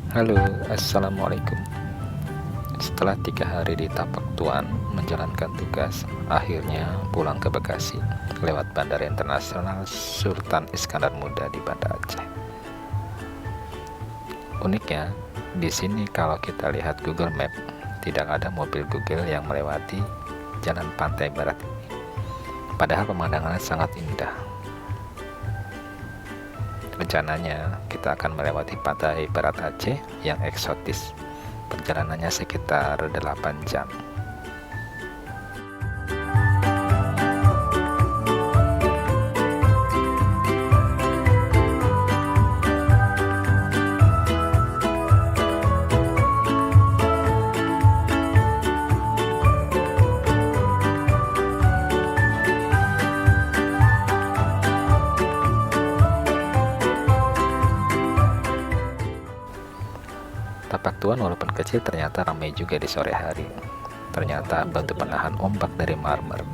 Halo, assalamualaikum. Setelah 3 hari di Tapak Tuan menjalankan tugas, akhirnya pulang ke Bekasi lewat Bandara Internasional Sultan Iskandar Muda di Banda Aceh. Uniknya, di sini kalau kita lihat Google Map, tidak ada mobil Google yang melewati jalan pantai barat ini. Padahal pemandangannya sangat indah. Rencananya kita akan melewati pantai barat Aceh yang eksotis. Perjalanannya sekitar 8 jam. Tapak Tuan walaupun kecil ternyata ramai juga di sore hari. Ternyata batu penahan ombak dari marmer.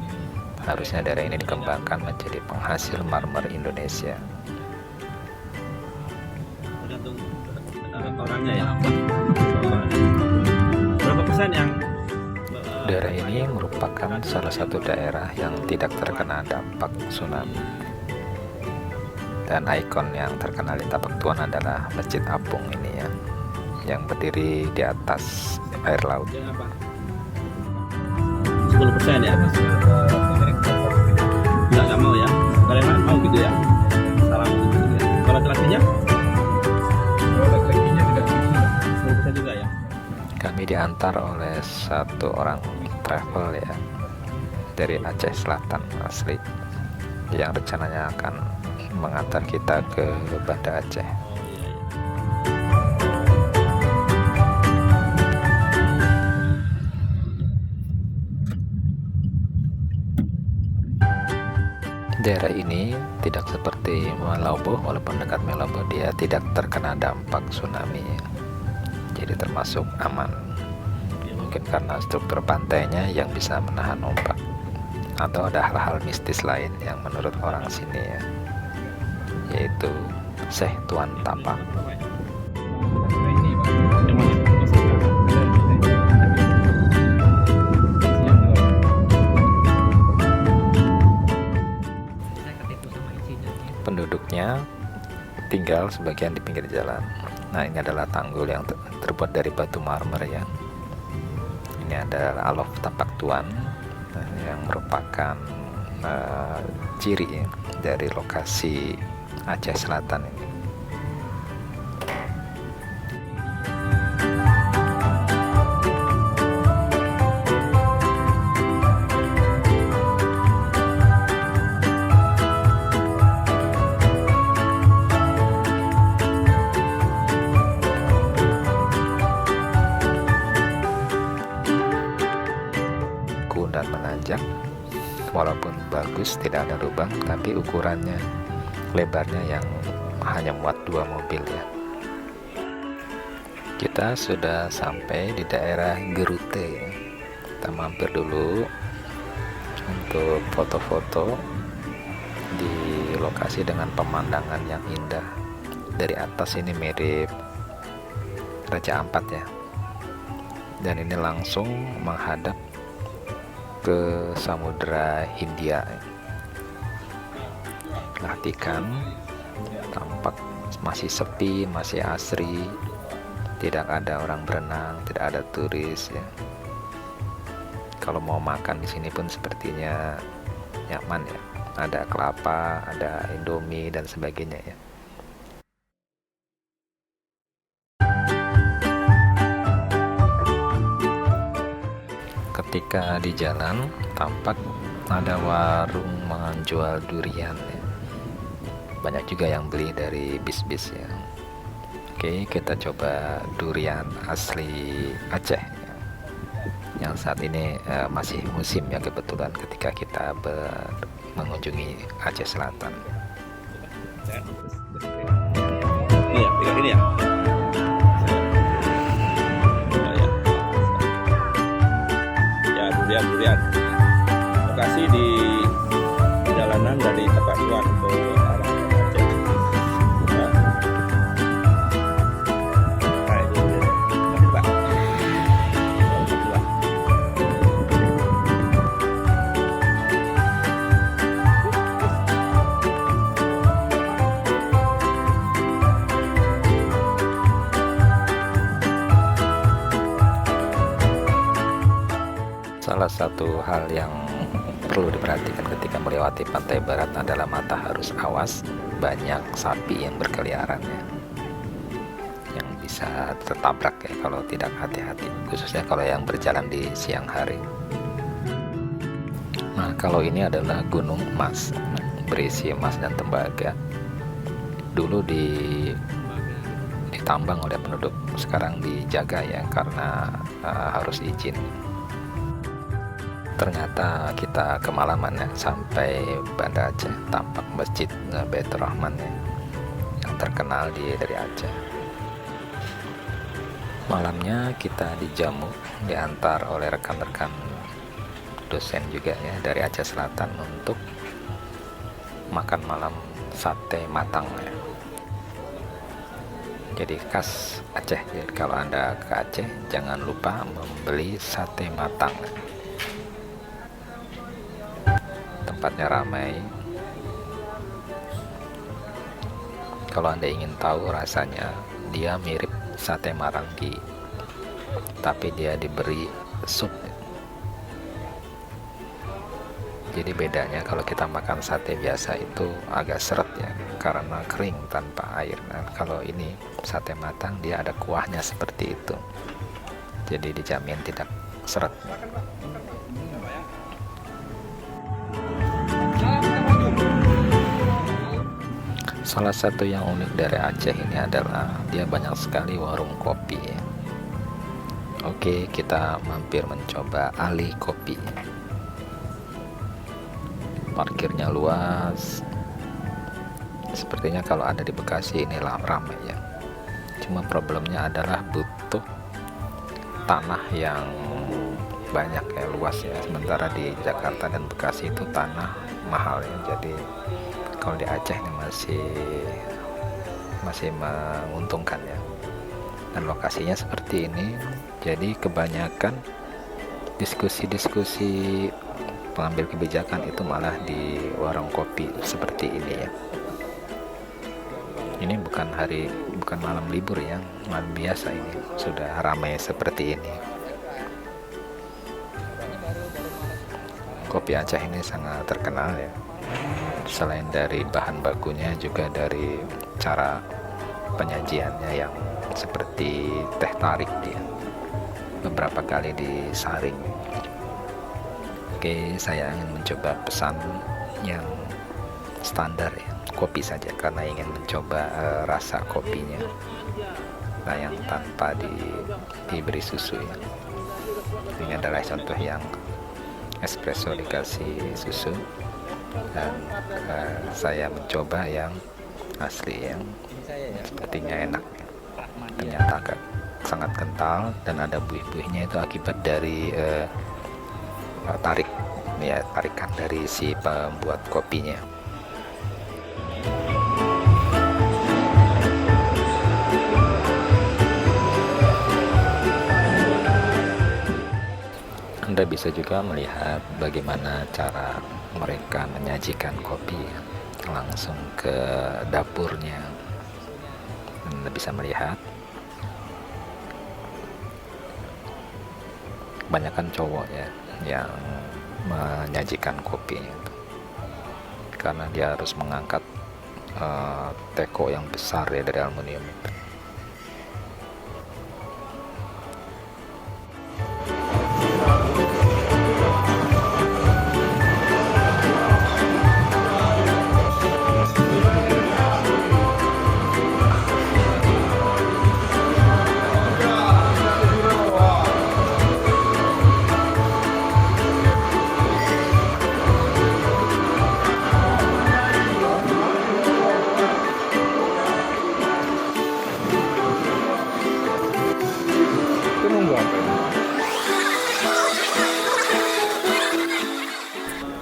Harusnya daerah ini dikembangkan menjadi penghasil marmer Indonesia. Tergantung orangnya ya. Berapa persen yang Daerah ini merupakan salah satu daerah yang tidak terkena dampak tsunami. Dan ikon yang terkenal di Tapak Tuan adalah Masjid Apung ini ya, yang berdiri di atas air laut. 10% ya? Nggak mau ya? Kalian mau gitu ya? Salah gitu ya? Kalau laki-lakinya? Laki-lakinya tidak 10% juga ya? Kami diantar oleh satu orang travel ya, dari Aceh Selatan asli, yang rencananya akan mengantar kita ke Banda Aceh. Daerah ini tidak seperti Malabo, walaupun dekat Malabo dia tidak terkena dampak tsunami, jadi termasuk aman. Mungkin karena struktur pantainya yang bisa menahan ombak, atau ada hal-hal mistis lain yang menurut orang sini ya, yaitu Syekh Tuan Tapak. Penduduknya tinggal sebagian di pinggir jalan. Nah, ini adalah tanggul yang terbuat dari batu marmer ya. Ini adalah Alof Tapak Tuan yang merupakan ciri dari lokasi Aceh Selatan ini. Dan menanjak, walaupun bagus tidak ada lubang, tapi ukurannya lebarnya yang hanya muat 2 mobil ya. Kita sudah sampai di daerah Gerute. Kita mampir dulu untuk foto-foto di lokasi dengan pemandangan yang indah. Dari atas ini mirip Raja Ampat ya, dan ini langsung menghadap ke Samudra Hindia. Perhatikan, tampak masih sepi, masih asri, tidak ada orang berenang, tidak ada turis ya. Kalau mau makan di sini pun sepertinya nyaman ya, ada kelapa, ada Indomie dan sebagainya ya. Ketika di jalan tampak ada warung menjual durian ya. Banyak juga yang beli dari bis-bis ya. Oke, kita coba durian asli Aceh ya, yang saat ini masih musim ya, kebetulan ketika kita mengunjungi Aceh Selatan. Iya, pegang ini ya? Durian lokasi di jalanan dari Tapak Tuan ke arah Aceh. Nah, Salah satu hal yang perlu diperhatikan ketika melewati pantai barat adalah mata harus awas, banyak sapi yang berkeliaran ya, yang bisa tertabrak ya kalau tidak hati-hati, khususnya kalau yang berjalan di siang hari. Nah, kalau ini adalah Gunung Emas, berisi emas dan tembaga. Dulu ditambang oleh penduduk, sekarang dijaga ya karena harus izin. Ternyata kita kemalaman ya, sampai Banda Aceh, tampak masjid Baitur Rahman ya, yang terkenal dari Aceh. Malamnya kita dijamu, diantar oleh rekan-rekan dosen juga ya dari Aceh Selatan untuk makan malam sate matang ya. Jadi khas Aceh, jadi kalau Anda ke Aceh jangan lupa membeli sate matang. Tempatnya ramai. Kalau Anda ingin tahu rasanya, dia mirip sate Marangi, tapi dia diberi sup. Jadi bedanya kalau kita makan sate biasa itu agak seret ya, karena kering tanpa air. Nah, kalau ini sate matang dia ada kuahnya seperti itu, jadi dijamin tidak seret. Salah satu yang unik dari Aceh ini adalah dia banyak sekali warung kopi. Oke, kita mampir mencoba Ali Kopi. Parkirnya luas. Sepertinya kalau ada di Bekasi inilah ramai ya. Cuma problemnya adalah butuh tanah yang banyak ya, luas ya. Sementara di Jakarta dan Bekasi itu tanah mahal ya. Jadi kalau di Aceh ini masih menguntungkan ya. Dan lokasinya seperti ini, jadi kebanyakan diskusi-diskusi pengambil kebijakan itu malah di warung kopi seperti ini ya. Ini bukan malam libur ya, malam biasa ini sudah ramai seperti ini. Kopi Aceh ini sangat terkenal ya. Selain dari bahan bakunya, juga dari cara penyajiannya yang seperti teh tarik dia, beberapa kali disaring. Oke, saya ingin mencoba pesan yang standar ya, kopi saja karena ingin mencoba rasa kopinya. Nah, yang tanpa diberi susu ya. Ini adalah contoh yang espresso dikasih susu. Dan saya mencoba yang asli yang sepertinya enak, ternyata agak sangat kental dan ada buih-buihnya, itu akibat dari tarikan dari si pembuat kopinya. Anda bisa juga melihat bagaimana cara mereka menyajikan kopi langsung ke dapurnya. Anda bisa melihat kebanyakan cowok ya yang menyajikan kopinya, karena dia harus mengangkat teko yang besar ya dari aluminium.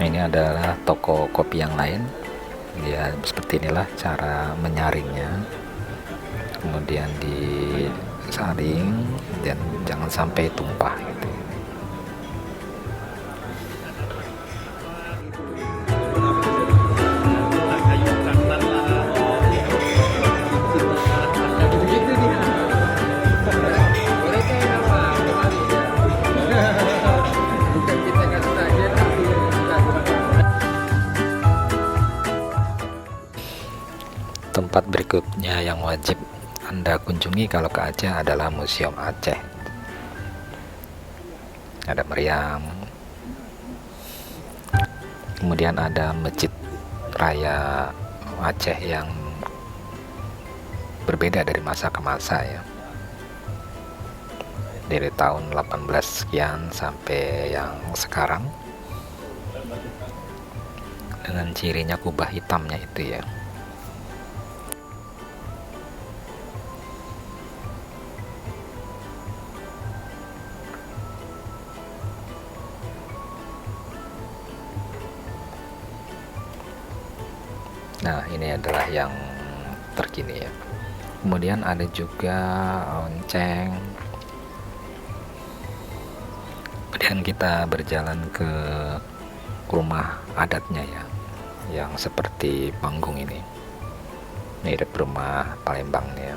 Nah, ini adalah toko kopi yang lain. Dia seperti inilah cara menyaringnya. Kemudian disaring dan jangan sampai tumpah gitu. wajib Anda kunjungi kalau ke Aceh adalah Museum Aceh. Ada meriam, kemudian ada Masjid Raya Aceh yang berbeda dari masa ke masa ya, dari tahun 18 sekian sampai yang sekarang, dengan cirinya kubah hitamnya itu ya. Nah, ini adalah yang terkini ya. Kemudian ada juga onceng. Kemudian kita berjalan ke rumah adatnya ya, yang seperti panggung ini. Mirip rumah Palembang ya.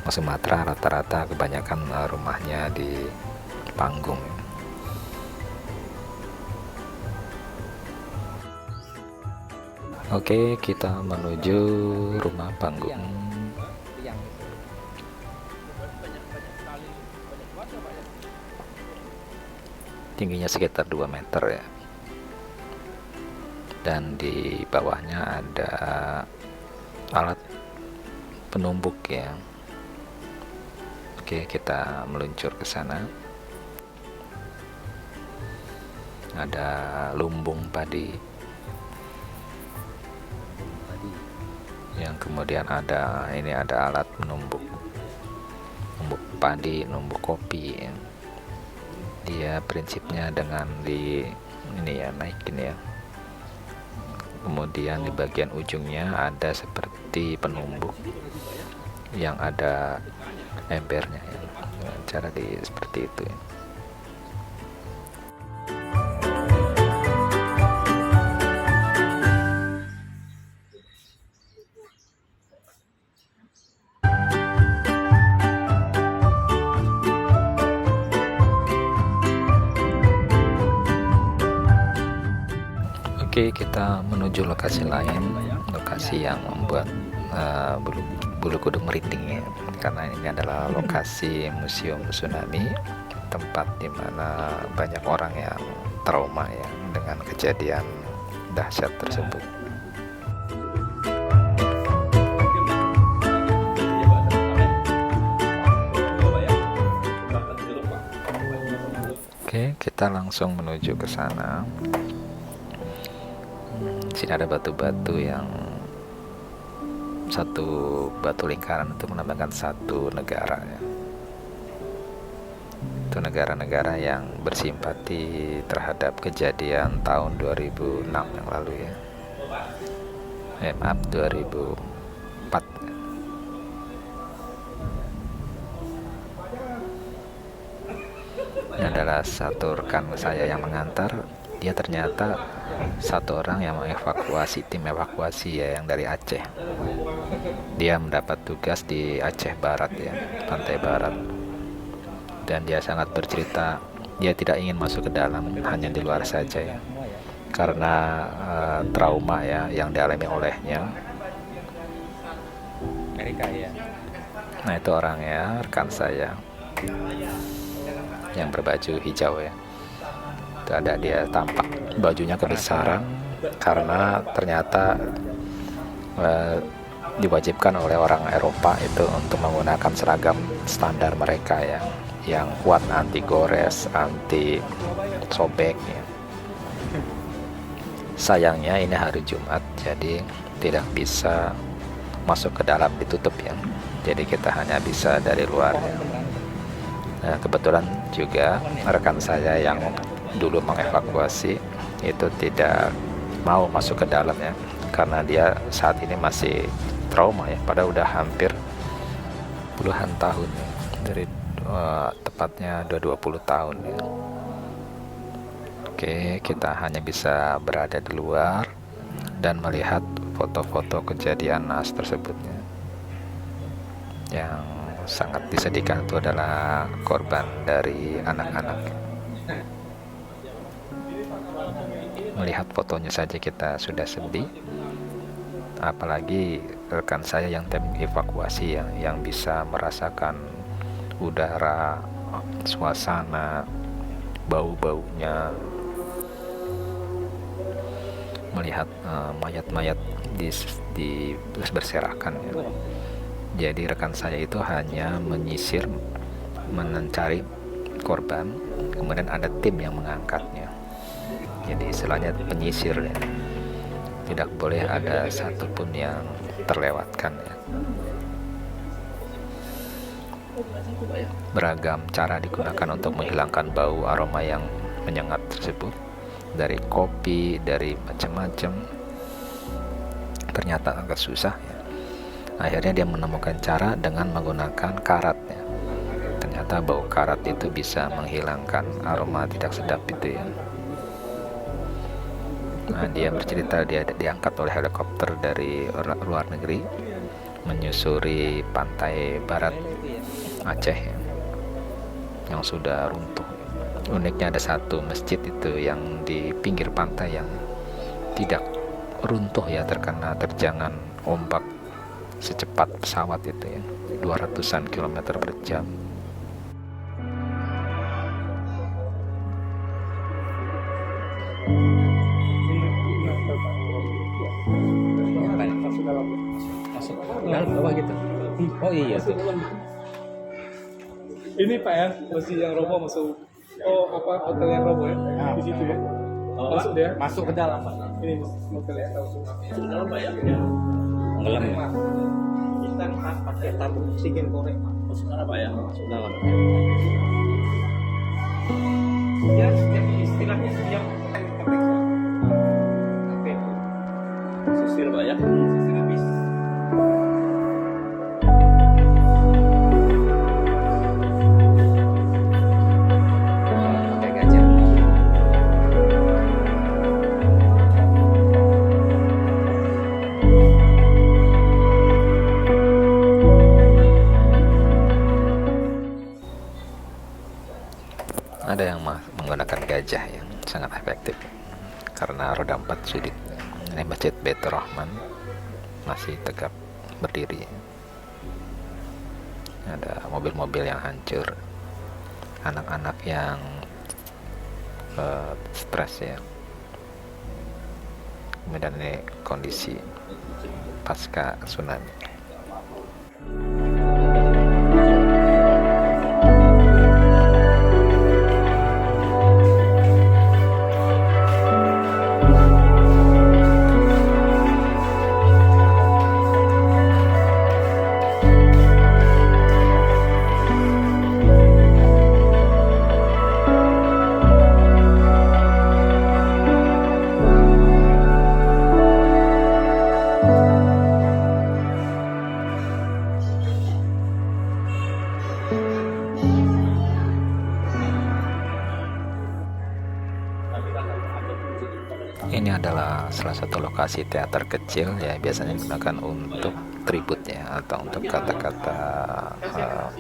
Sumatera rata-rata kebanyakan rumahnya di panggung. Oke, kita menuju rumah panggung. Tingginya sekitar 2 meter ya. Dan di bawahnya ada alat penumbuk ya. Oke, kita meluncur ke sana. Ada lumbung padi. Yang kemudian ada alat menumbuk padi, numbuk kopi ya. Dia prinsipnya dengan naikin ya. Kemudian di bagian ujungnya ada seperti penumbuk yang ada embernya ya. Cara seperti itu ya. Oke, kita menuju lokasi lain, lokasi yang membuat bulu kuduk merinding ya, karena ini adalah lokasi Museum Tsunami, tempat dimana banyak orang yang trauma ya dengan kejadian dahsyat tersebut. Oke, kita langsung menuju ke sana. Di sini ada batu-batu yang satu batu lingkaran itu menambahkan satu negara ya. Itu negara-negara yang bersimpati terhadap kejadian tahun 2006 yang lalu ya. Maaf, 2004. Ini adalah satu rekan saya yang mengantar. Dia ternyata satu orang yang mengevakuasi, tim evakuasi ya, yang dari Aceh. Dia mendapat tugas di Aceh Barat ya, pantai barat. Dan dia sangat bercerita, dia tidak ingin masuk ke dalam, hanya di luar saja ya, karena trauma ya yang dialami olehnya. Amerika ya. Nah, itu orangnya, rekan saya yang berbaju hijau ya. Itu ada, dia tampak bajunya kebesaran karena ternyata diwajibkan oleh orang Eropa itu untuk menggunakan seragam standar mereka ya, yang kuat anti gores, anti sobek ya. Sayangnya ini hari Jumat, jadi tidak bisa masuk ke dalam, ditutup ya. Jadi kita hanya bisa dari luar ya. Nah, kebetulan juga rekan saya yang dulu mengevakuasi itu tidak mau masuk ke dalam ya, karena dia saat ini masih trauma ya, padahal udah hampir puluhan tahun ya, dari tepatnya 20 tahun ya. Oke, kita hanya bisa berada di luar dan melihat foto-foto kejadian naas tersebut ya. Yang sangat disedihkan itu adalah korban dari anak-anak. Melihat fotonya saja kita sudah sedih, apalagi rekan saya yang tim evakuasi ya, yang bisa merasakan udara, suasana, bau-baunya, melihat mayat-mayat di berserakan ya. Jadi rekan saya itu hanya menyisir, mencari korban, kemudian ada tim yang mengangkatnya. Jadi istilahnya penyisir ya. Tidak boleh ada satupun yang terlewatkan ya. Beragam cara digunakan untuk menghilangkan bau aroma yang menyengat tersebut, dari kopi, dari macam-macam. Ternyata agak susah ya. Akhirnya dia menemukan cara dengan menggunakan karat ya. Ternyata bau karat itu bisa menghilangkan aroma tidak sedap itu ya. Nah, dia bercerita dia diangkat oleh helikopter dari luar negeri menyusuri pantai barat Aceh ya, yang sudah runtuh. Uniknya ada satu masjid itu yang di pinggir pantai yang tidak runtuh ya, terkena terjangan ombak secepat pesawat itu ya, 200-an kilometer per jam. Masuk dalam bawah gitu. Oh iya tuh. Ini Pak ya, masih yang roboh masuk. Oh apa hotel yang roboh ya? Di situ ya. Masuk dia. Masuk ke dalam Pak. Ini hotel yang roboh. Masuk dalam Pak ya. Tenggelam ya. Kita pakai tabung oksigen korek Pak. Masuk dalam Pak ya. Masuk dalam. Ya, istilahnya yang sisir Pak ya. Sisir habis. Ada yang menggunakan gajah yang sangat efektif karena roda 4 sulit. Ini Masjid Baitur Rahman masih tegap berdiri. Ada mobil-mobil yang hancur, anak-anak yang stres ya. Kemudian ini kondisi pasca tsunami. Ini adalah salah satu lokasi teater kecil ya, biasanya digunakan untuk tribut ya, atau untuk kata-kata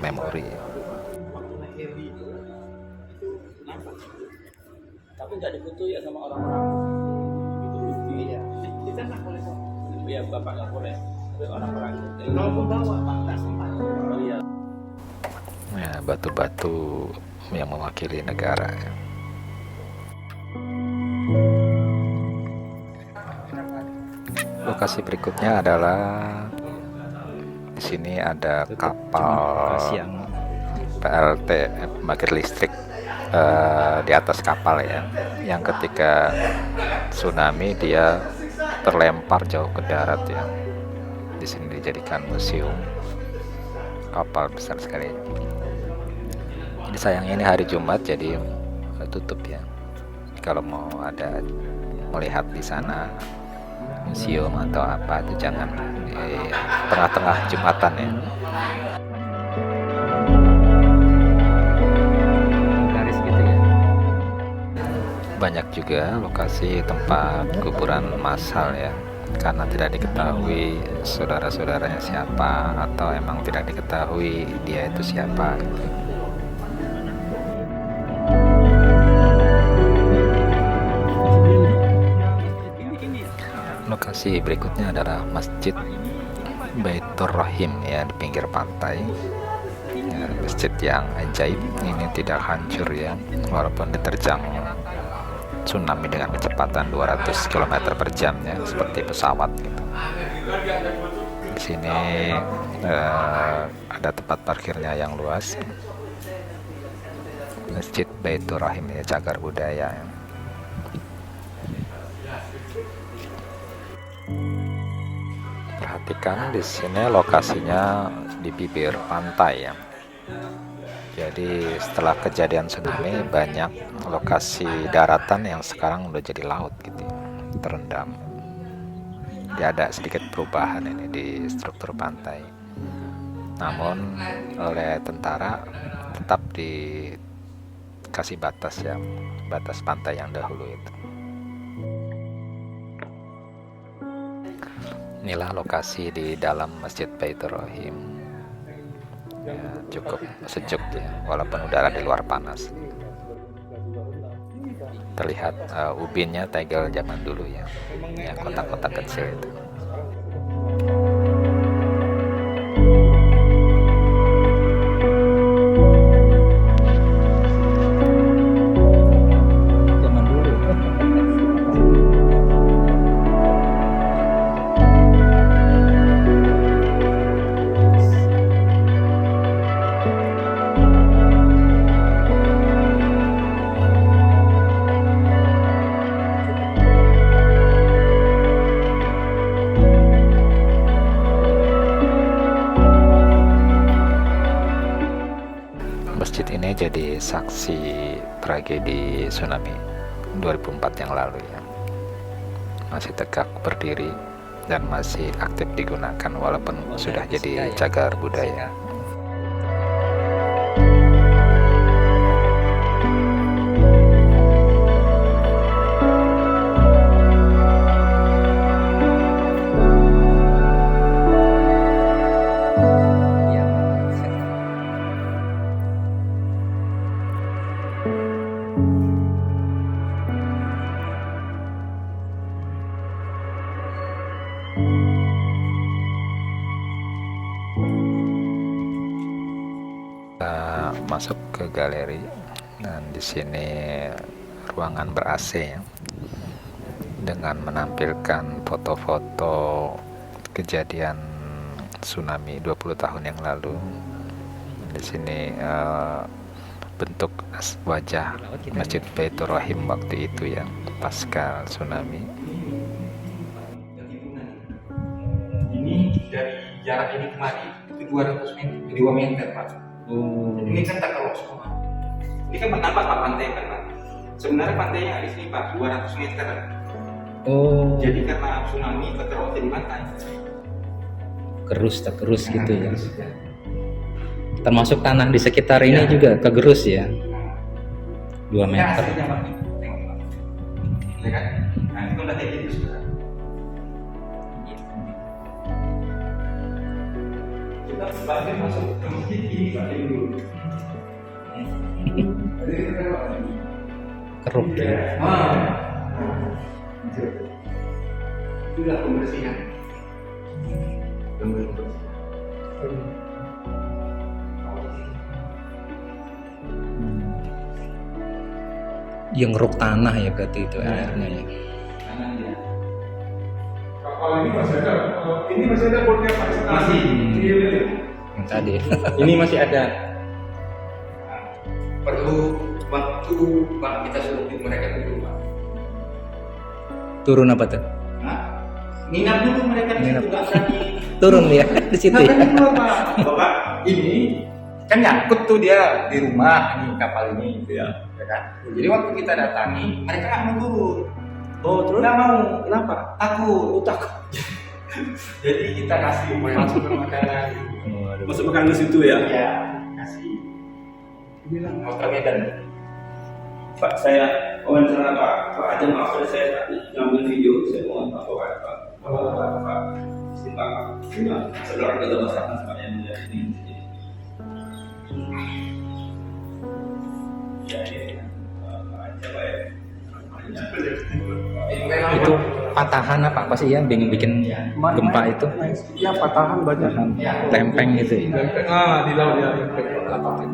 memori. Tapi nggak dibutuh ya sama orang-orang. Itu bukti ya. Kita nggak boleh. Ya bapak nggak boleh. Tapi orang-orang mau membawa Pak nggak sempat. Oh iya. Ya, batu-batu yang mewakili negara ya. Lokasi berikutnya adalah di sini ada kapal PLT pembangkit listrik di atas kapal ya, yang ketika tsunami dia terlempar jauh ke darat ya. Di sini dijadikan museum kapal besar sekali. Ini sayangnya ini hari Jumat jadi tutup ya. Kalau mau ada melihat di sana museum atau apa itu jangan di tengah-tengah Jumatan ya. Garis gitu ya. Banyak juga lokasi tempat kuburan massal ya, karena tidak diketahui saudara-saudaranya siapa, atau emang tidak diketahui dia itu siapa gitu. Lokasi berikutnya adalah Masjid Baitur Rahim ya, di pinggir pantai ya, masjid yang ajaib ini tidak hancur ya, walaupun diterjang tsunami dengan kecepatan 200 km per jam ya, seperti pesawat gitu. Di sini ada tempat parkirnya yang luas. Masjid Baitur Rahim ya, cagar budaya ya. Perhatikan di sini lokasinya di bibir pantai ya. Jadi setelah kejadian tsunami banyak lokasi daratan yang sekarang udah jadi laut gitu ya, terendam. Jadi ada sedikit perubahan ini di struktur pantai. Namun oleh tentara tetap dikasih batas ya, batas pantai yang dahulu itu. Inilah lokasi di dalam Masjid Baitur Rahim ya, cukup sejuk ya, walaupun udara di luar panas. Terlihat ubinnya tegel zaman dulu ya, ya kotak-kotak kecil itu. Zaman dulu. Masjid ini jadi saksi tragedi tsunami 2004 yang lalu ya. Masih tegak berdiri dan masih aktif digunakan walaupun sudah jadi cagar budaya. Kita masuk ke galeri dan di sini ruangan ber-AC ya, dengan menampilkan foto-foto kejadian tsunami 20 tahun yang lalu. Di sini bentuk wajah Masjid Baitur Rahim waktu itu ya, pasca tsunami. Ini dari jarak ini kemari itu 200 meter, 2 meter Pak. Ini kan tak kalau semua. Ini kan nampak Pak pantai kan Pak. Sebenarnya pantainya di sini Pak 200 meter. Oh, Jadi karena tsunami keterus di pantai. tak kerus gitu ya. Terus, ya. Termasuk tanah di sekitar ini Ya. juga kegerus ya. 2 Ya, meter. hasilnya Pak. Tengok Pak. Ya kan? Nah, itu udah kayak gitu sudah. Kita sebagai masuk ke masjid ini Pak dulu. Jadi kita Pak. Keruh ya. Itulah pembersihan. Yang ngeruk tanah ya berarti itu airnya ya. Kapal ini masih ada, ini masih ada botnya Pak. Masih. Iya, iya. Yang tadi. Ini masih ada. Perlu waktu Pak kita suruh mereka dulu Pak. Turun apa tuh? Nah, nginap dulu mereka di situ nggak berani. Turun ya di situ Nggak ya. berani keluar Pak. Bapak ini kan nyangkut tuh dia di rumah ini kapal ini gitu ya kan. Jadi waktu kita datangi mereka nggak mau turun. Oh, terus? Nggak mau. Kenapa? Takut. Takut. Jadi kita kasih masuk makanan. Masuk makan di situ ya? Ya kasih. Bilang Hotel Medan. Pak, saya wawancara Pak Ajeng, maaf saya ngambil video, saya mau Pak istimewa Pak. Saudara kita masakan Pak yang melihat ini. Ya, Pak Ajeng, Pak ya. Itu patahan apa sih yang bikin gempa itu? Ya patahan banyak. Lempeng gitu ya. Lempeng, di laut ya. Lempeng.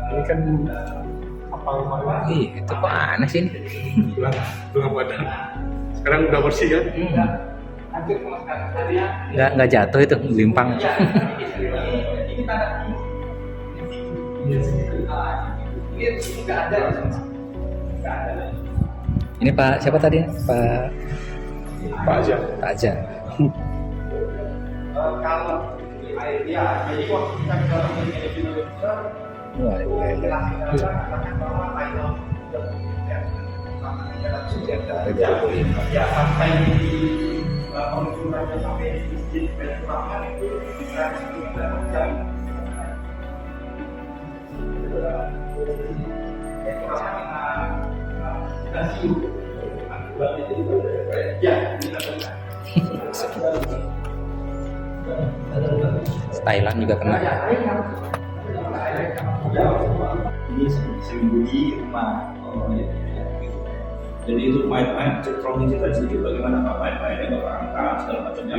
Ini kan kapal malam. Ih, itu kok aneh sih ini. Tulang badan. Sekarang udah bersih kan? Nggak jatuh itu, limpang. Ini Pak siapa tadi? Pak Aja. Pak Aja. Wah, Thailand juga kena. Ini seminggu di rumah. Jadi itu main-main cekrong itu kan sedikit bagaimana Pak main-mainnya Bapak angkat segala macamnya.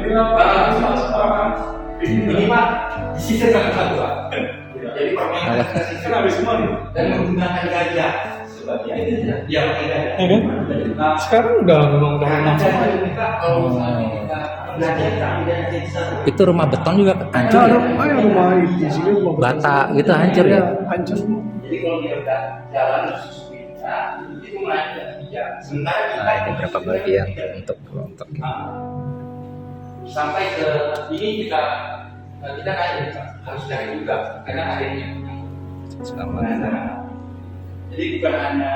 Ini Pak di sisi kan Pak. Jadi permainan kan habis semua nih dan menggunakan gajah sebabnya ya pakai gajah. Nah, sekarang udah memang udah langsung. Itu rumah beton juga hancur ya? Rumah di sini rumah Bata gitu hancur ya? Hancur. Jadi kalau dia udah jalan itu mulai sementara Nah, ini berapa bagian untuk sampai ke ini kita kayak harus cari juga karena akhirnya selama jadi bukan hanya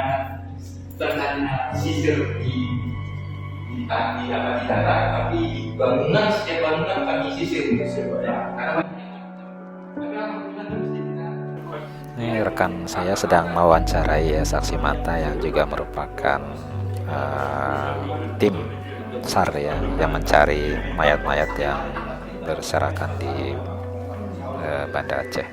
sisir di darat tapi bangunan setiap bangunan kami sisir ya karena Ini rekan saya sedang mewawancarai ya saksi mata yang juga merupakan tim SAR ya yang mencari mayat-mayat yang berserakan di Banda Aceh.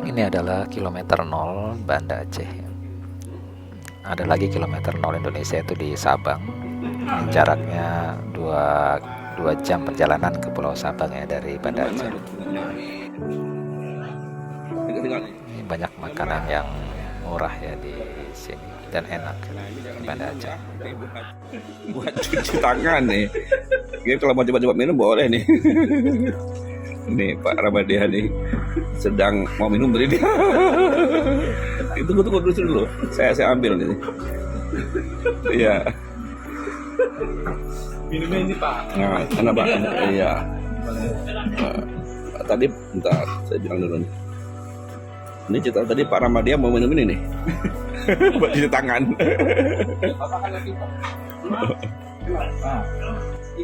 Ini adalah kilometer 0 Banda Aceh. Ada lagi kilometer 0 Indonesia itu di Sabang. Jaraknya 2 jam perjalanan ke Pulau Sabang ya dari Banda Aceh. Ini banyak makanan yang murah ya di sini dan enak di Banda Aceh. Buat cuci tangan nih. Ini kalau mau coba-coba minum boleh nih. Ini Pak Ramadian nih sedang mau minum dari dia. Tunggu dulu. Saya ambil nih. Iya. Minumnya ini Pak. Nah, enak Pak. Iya. Tadi bentar, saya bilang dulu nih. Ini cerita tadi Pak Ramadian mau minum ini nih. Buat cuci tangan.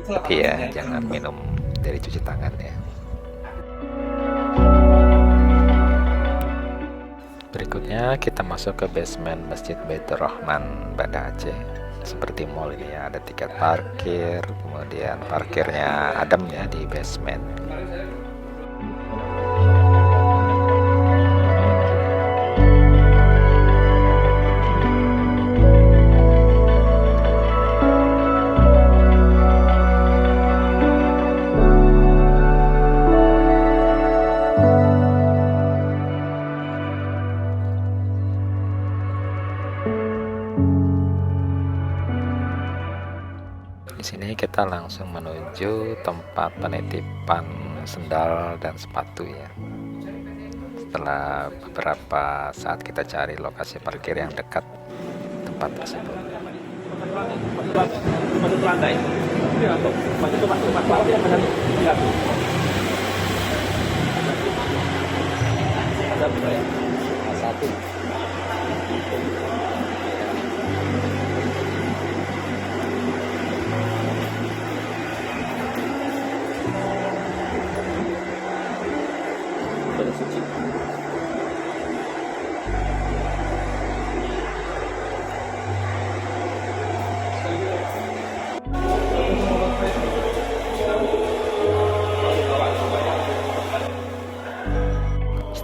Tapi ya jangan minum dari cuci tangan ya. Berikutnya kita masuk ke basement Masjid Baitur Rahman Banda Aceh. Seperti mall ini ya, ada tiket parkir, kemudian parkirnya adem ya di basement. Di sini kita langsung menuju tempat penitipan sendal dan sepatu ya. Setelah beberapa saat kita cari lokasi parkir yang dekat tempat tersebut. Masuk ke lantai. Masuk yang benar. Iya tuh. Ada berapa ya? Satu.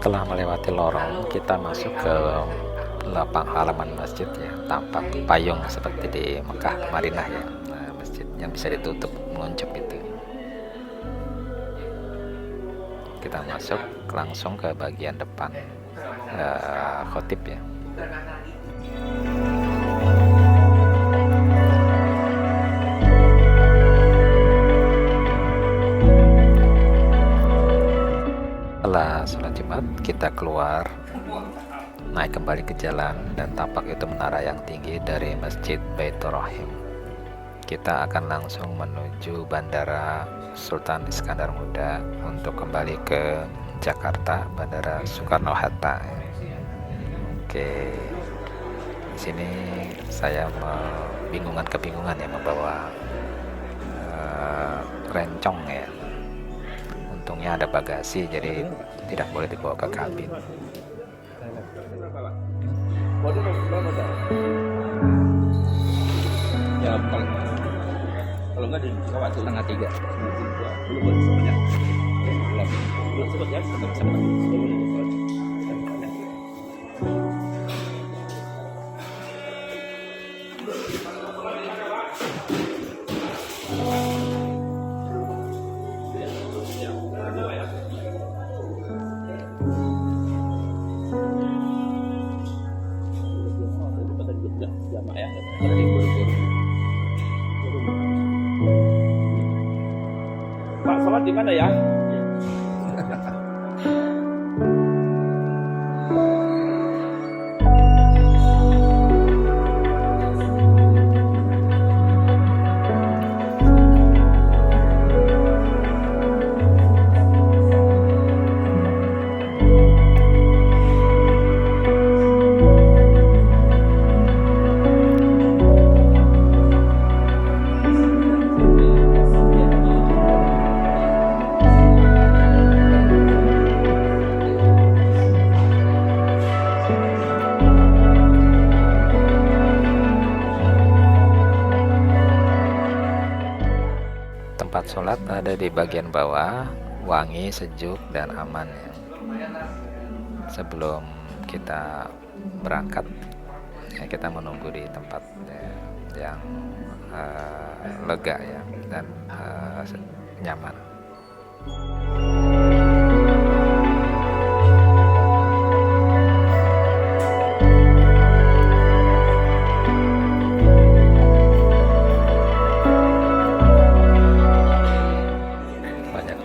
Setelah melewati lorong, kita masuk ke lapang halaman masjid ya. Tampak payung seperti di Mekah, Madinah ya. Nah, masjid yang bisa ditutup meluncur itu. Kita masuk langsung ke bagian depan khotib ya. Setelah sholat Jumat, kita keluar, naik kembali ke jalan, dan tampak itu menara yang tinggi dari Masjid Baitur Rahim. Kita akan langsung menuju Bandara Sultan Iskandar Muda untuk kembali ke Jakarta, Bandara Soekarno-Hatta. Oke, di sini saya kebingungan ya membawa rencong ya. Untungnya ada bagasi, jadi tidak boleh dibawa ke kabin. Ya, kalau nggak di waktu Setengah 3. belum semuanya. Belum sempat ya, sempat. Pak, sholat di mana ya? Tempat sholat ada di bagian bawah, wangi, sejuk, dan aman ya. Sebelum kita berangkat ya, kita menunggu di tempat yang lega ya, dan nyaman.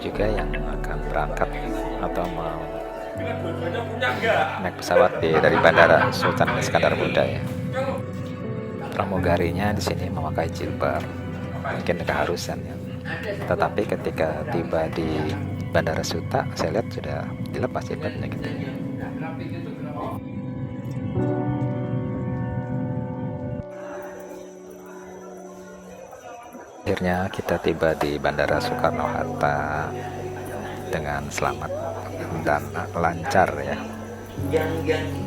Juga yang akan berangkat atau mau naik pesawat dari Bandara Sultan Iskandar Muda ya. Pramugarinya di sini memakai jilbab, mungkin keharusan ya. Tetapi ketika tiba di Bandara Suta, saya lihat sudah dilepas jilbabnya gitu. Akhirnya kita tiba di Bandara Soekarno-Hatta dengan selamat dan lancar ya. yang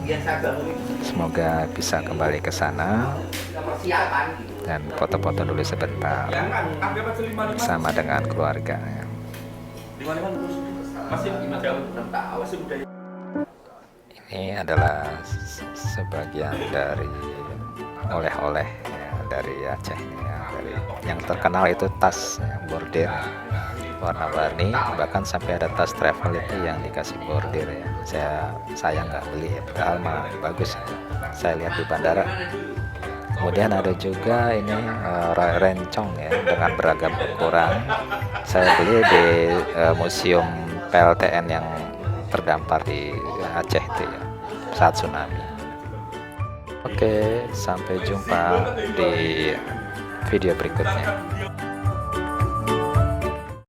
biasa bangun itu Semoga bisa kembali ke sana persiapan gitu. dan foto-foto dulu sebentar bersama dengan keluarga. Masih muda. Ini adalah sebagian dari oleh-oleh ya, dari Aceh ya, dari yang terkenal itu tas ya, bordir warna-warni, bahkan sampai ada tas travel itu yang dikasih bordir ya. Saya nggak beli ya, padahal mah bagus ya. Saya lihat di bandara. Kemudian ada juga ini rencong ya dengan beragam ukuran. Saya beli di museum PLTN yang terdampar di Aceh itu ya, saat tsunami. Oke, sampai jumpa di video berikutnya.